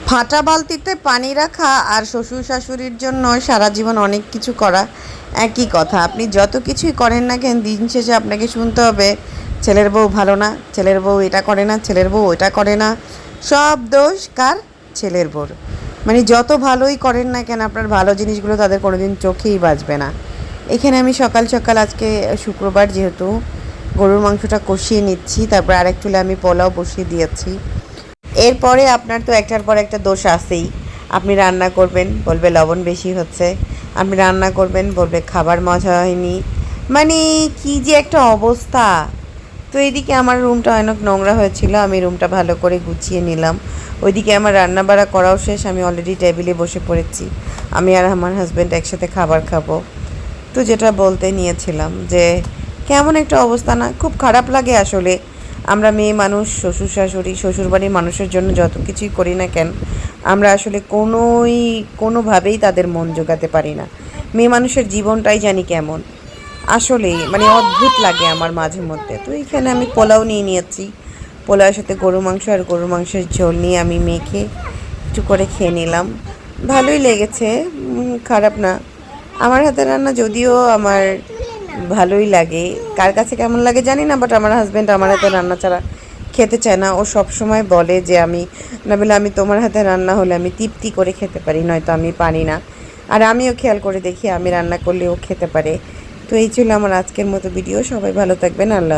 ফাটা বালতিতে পানি রাখা আর শ্বশুর শাশুড়ির জন্য সারা জীবন অনেক কিছু করা একই কথা। আপনি যত কিছুই করেন না কেন, দিন শেষে আপনাকে শুনতে হবে ছেলের বউ ভালো না, ছেলের বউ এটা করে না, ছেলের বউ ওটা করে না। সব দোষ কার? ছেলের বউর। মানে যত ভালোই করেন না কেন, আপনার ভালো জিনিসগুলো তাদের কোনোদিন চোখেই বাজবে না। এখানে আমি সকাল সকাল আজকে শুক্রবার যেহেতু গরুর মাংসটা কষিয়ে নিচ্ছি, তারপর আরেক চুলে আমি পোলাও বসিয়ে দিয়েছি। এরপরে আপনার তো একটার পর একটা দোষ আছেই। আপনি রান্না করবেন, বলবে লবণ বেশি হচ্ছে। আপনি রান্না করবেন, বলবে খাবার মজা হয়নি। মানে কি যে একটা অবস্থা। তো এদিকে আমার রুমটা অনেক নোংরা হয়েছিল, আমি রুমটা ভালো করে গুছিয়ে নিলাম। ওইদিকে আমার রান্না বাড়া করাও শেষ, আমি অলরেডি টেবিলে বসে পড়েছি। আমি আর আমার হাজব্যান্ড একসাথে খাবার খাবো। তো যেটা বলতে নিয়েছিলাম যে কেমন একটা অবস্থা না, খুব খারাপ লাগে আসলে। আমরা মেয়ে মানুষ, শ্বশুর শাশুড়ি, শ্বশুরবাড়ির মানুষের জন্য যত কিছুই করি না কেন, আমরা আসলে কোনোভাবেই তাদের মন জোগাতে পারি না। মেয়ে মানুষের জীবনটাই জানি কেমন, আসলেই মানে অদ্ভুত লাগে আমার মাঝে মধ্যে। তো এইখানে আমি পোলাও নিয়ে নিয়েছি, পোলাওর সাথে গরু মাংস আর গরু মাংসের ঝোল নিয়ে আমি মেখে একটু করে খেয়ে নিলাম। ভালোই লেগেছে, খারাপ না। আমার হাতের রান্না যদিও আমার ভালোই লাগে, কার কাছে কেমন লাগে জানি না, বাট আমার হাজব্যান্ড আমার হাতের রান্না ছাড়া খেতে চায় না। ও সব সময় বলে যে আমি না, বলে আমি তোমার হাতে রান্না হলে আমি তৃপ্তি করে খেতে পারি, নয়তো আমি পারি না। আর আমিও খেয়াল করে দেখি আমি রান্না করলে ও খেতে পারে। তো এই ছিল আমার আজকের মতো ভিডিও। সবাই ভালো থাকবেন, আল্লাহ।